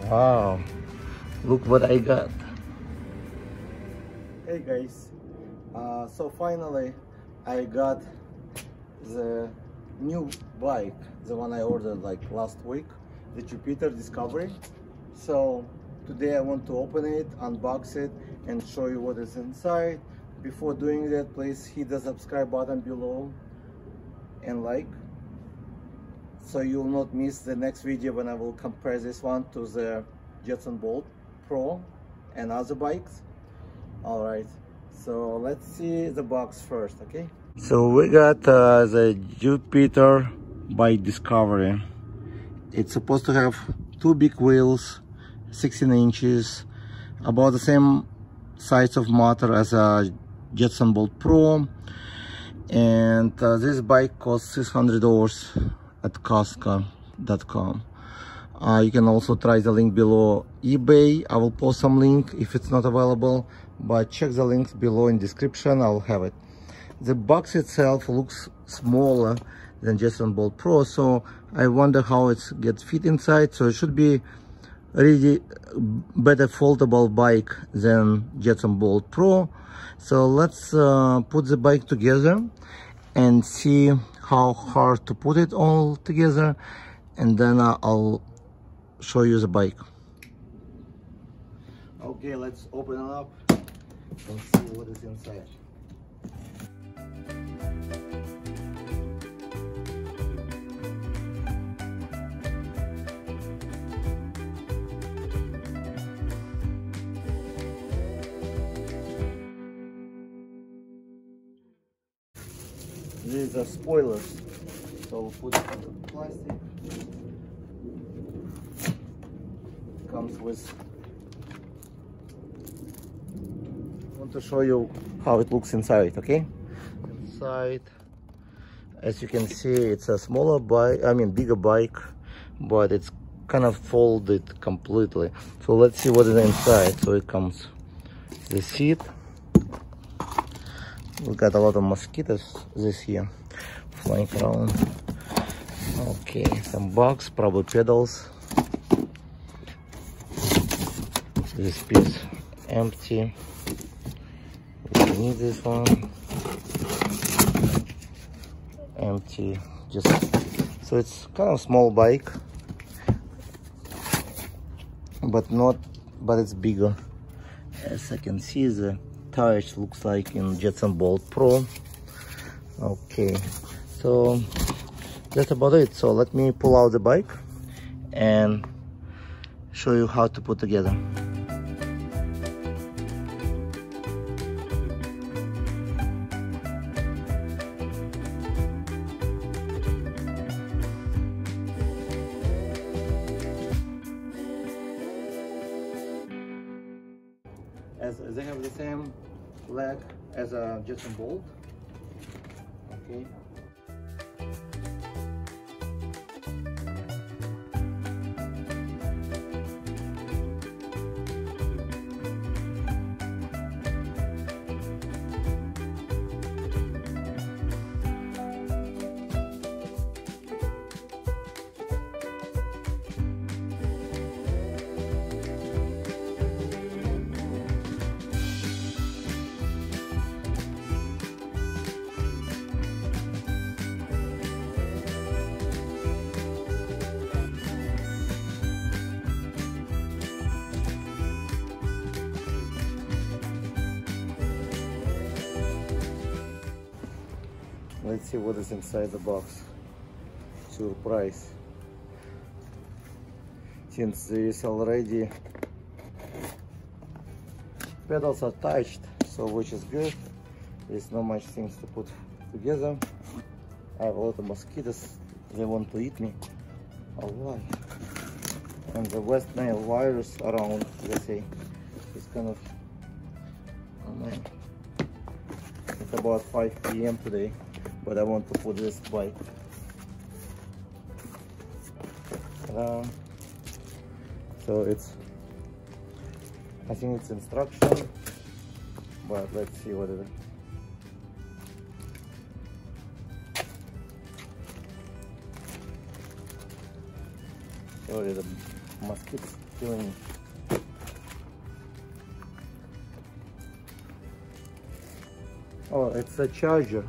Wow, look what I got. Hey guys, so finally I got the new bike, the one I ordered like last week, the Jupiter Discovery. So today I want to open it, unbox it, and show you what is inside. Before doing that, please hit the subscribe button below and like, so you will not miss the next video when I will compare this one to the Jetson Bolt Pro and other bikes. All right, so let's see the box first, okay? So we got the Jupiter bike Discovery. It's supposed to have two big wheels, 16 inches, about the same size of motor as a Jetson Bolt Pro, and this bike costs $600 at Costco.com. You can also try the link below eBay. I will post some link if it's not available, but check the links below in description. I'll have it. The box itself looks smaller than Jetson Bolt Pro, so I wonder how it gets fit inside. So it should be really better foldable bike than Jetson Bolt Pro. So let's put the bike together and see how hard to put it all together, and then I'll show you the bike. Okay, let's open it up and see what is inside. These are spoilers, so we'll put it on the plastic. It comes with, I want to show you how it looks inside, okay? Inside, as you can see, it's a smaller bike, I mean bigger bike, but it's kind of folded completely. So let's see what is inside. So it comes the seat. We got a lot of mosquitoes this year flying around. Okay, some box, probably pedals. This piece empty. We need this one. Empty. Just so it's kind of small bike, but it's bigger. As I can see, the tires looks like in Jetson Bolt Pro. Okay, so that's about it. So let me pull out the bike and show you how to put together. As they have the same leg as a Jetson Bolt. Okay. Let's see what is inside the box. Surprise. Since there is already pedals attached, so which is good. There's not much things to put together. I have a lot of mosquitoes. They want to eat me a lot. And the West Nile virus around, let's say, is kind of, oh man. It's about 5 p.m. today, but I want to put this bike. So it's, I think it's instruction, but let's see what it is. Sorry, the mosquitoes killing me. Oh, it's a charger.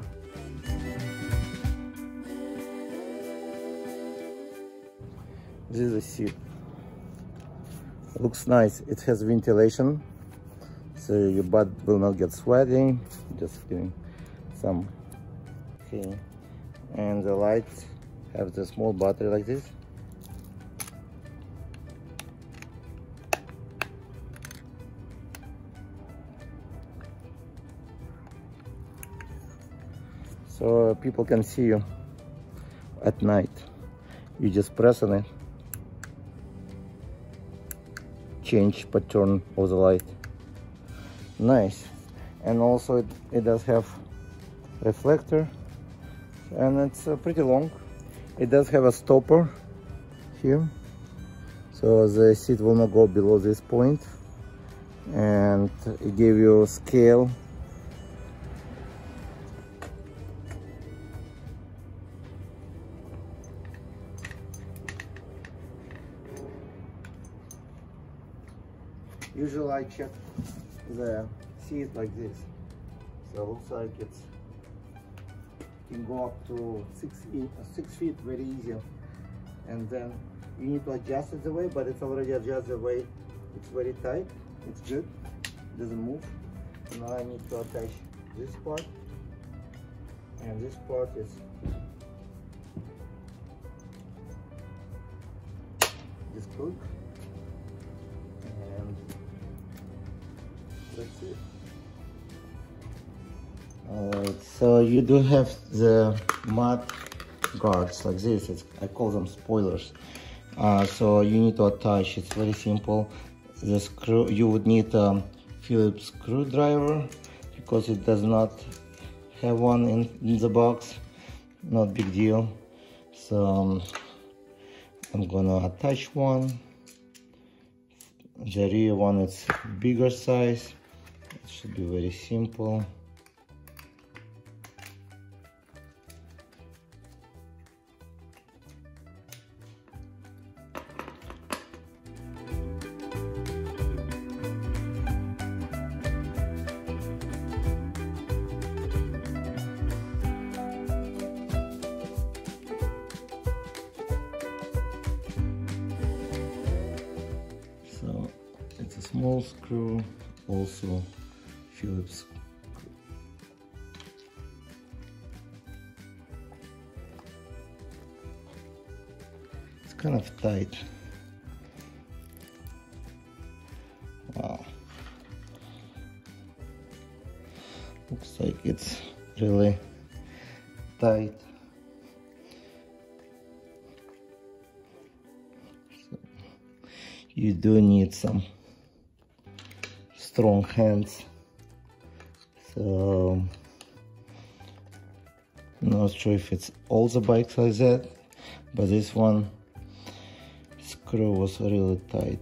This is a seat. Looks nice. It has ventilation, so your butt will not get sweaty. Just getting some. Okay, and the lights have the small battery like this. So people can see you at night. You just press on it, change pattern of the light. Nice. And also it does have reflector, and it's pretty long. It does have a stopper here, so the seat will not go below this point, and it gives you scale. Usually I check the seat like this, so it looks like it can go up to 6 feet very easy, and then you need to adjust it the way, but it's already adjusted the way. It's very tight, it's good, it doesn't move. Now I need to attach this part, and this part is this hook, and that's it. Alright, so you do have the mud guards like this. I call them spoilers. So you need to attach. It's very simple. The screw, you would need a Phillips screwdriver because it does not have one in the box. Not big deal. So I'm gonna attach one. The rear one is bigger size. It should be very simple. So it's a small screw, also Phillips. It's kind of tight. Wow. Looks like it's really tight. You do need some strong hands, so not sure if it's all the bikes like that, but this one screw was really tight.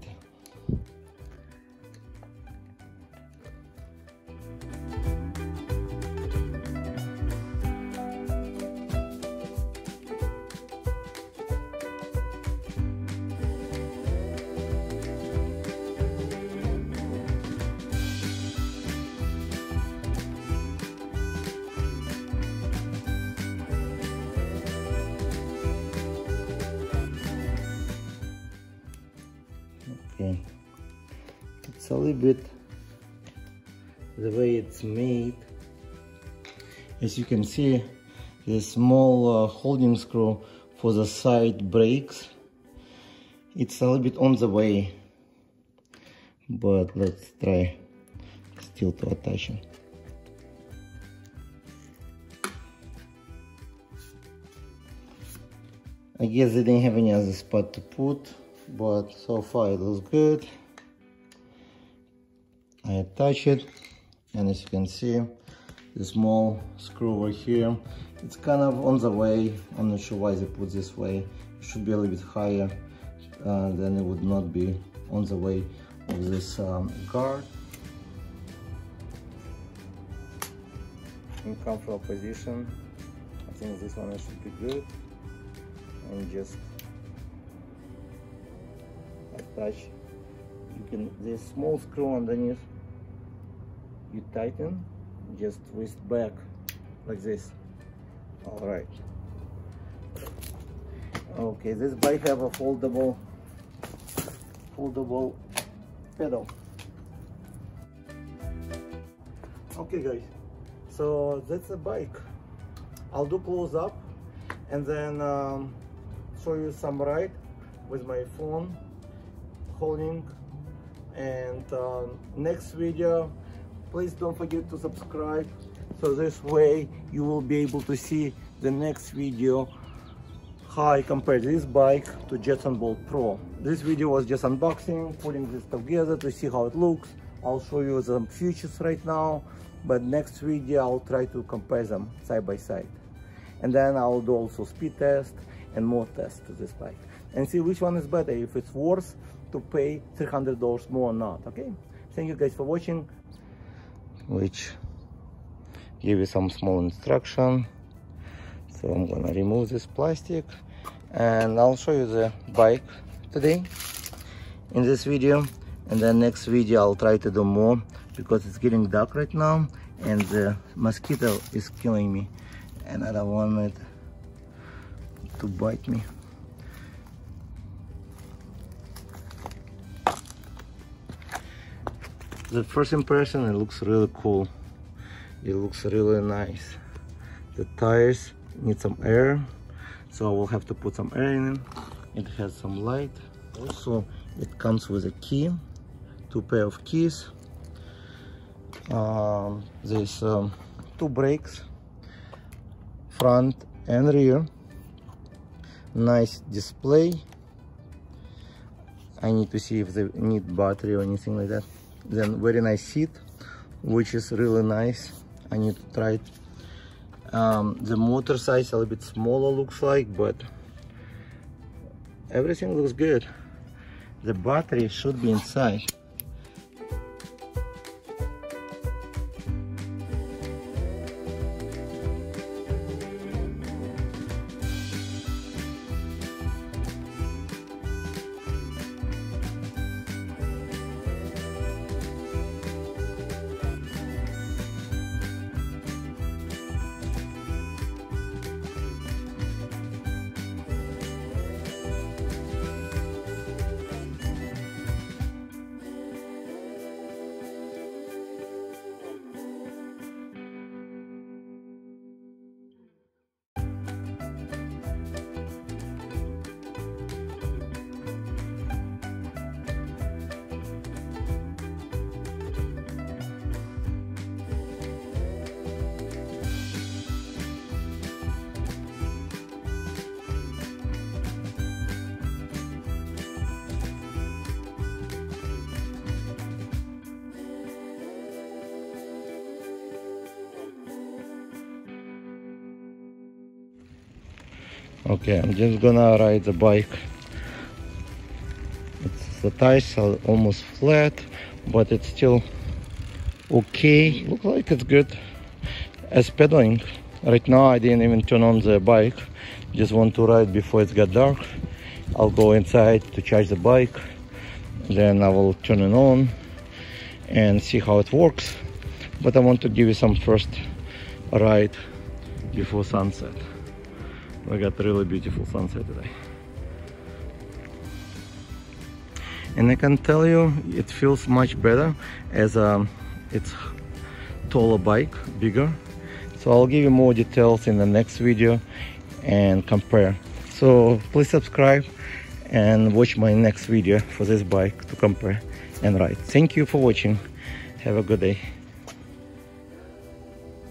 Okay, it's a little bit the way it's made. As you can see, the small holding screw for the side brakes, it's a little bit on the way, but let's try still to attach it. I guess they didn't have any other spot to put, but so far it looks good. I attach it, and as you can see, the small screw over here, it's kind of on the way. I'm not sure why they put this way. It should be a little bit higher, then it would not be on the way of this guard. In comfortable position, I think this one should be good, and just attach. You can, this small screw underneath, you tighten, just twist back like this. All right. Okay, this bike have a foldable pedal. Okay guys, so that's a bike. I'll do close up and then show you some ride with my phone holding. And next video, please don't forget to subscribe, so this way you will be able to see the next video how I compare this bike to Jetson Bolt Pro. This video was just unboxing, putting this together to see how it looks. I'll show you some features right now, but next video I'll try to compare them side by side. And then I'll do also speed test and mode test to this bike and see which one is better, if it's worth to pay $300 more or not. Okay, thank you guys for watching, which give you some small instruction. So I'm gonna remove this plastic and I'll show you the bike today in this video, and then next video I'll try to do more because it's getting dark right now and the mosquito is killing me and I don't want it to bite me. The first impression, it looks really cool. It looks really nice. The tires need some air, so I will have to put some air in it. It has some light. Also, it comes with a key, 2 pair of keys. There's 2 brakes, front and rear. Nice display. I need to see if they need battery or anything like that. Then very nice seat, which is really nice. I need to try it. The motor size a little bit smaller looks like, but everything looks good. The battery should be inside. Okay, I'm just gonna ride the bike. The tires are almost flat, but it's still okay. Looks like it's good as pedaling. Right now I didn't even turn on the bike. Just want to ride before it got dark. I'll go inside to charge the bike. Then I will turn it on and see how it works. But I want to give you some first ride before sunset. We got a really beautiful sunset today. And I can tell you it feels much better as it's taller bike, bigger. So I'll give you more details in the next video and compare. So please subscribe and watch my next video for this bike to compare and ride. Thank you for watching. Have a good day.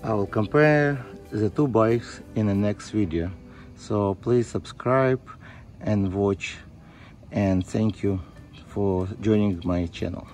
I will compare the 2 bikes in the next video. So please subscribe and watch, and thank you for joining my channel.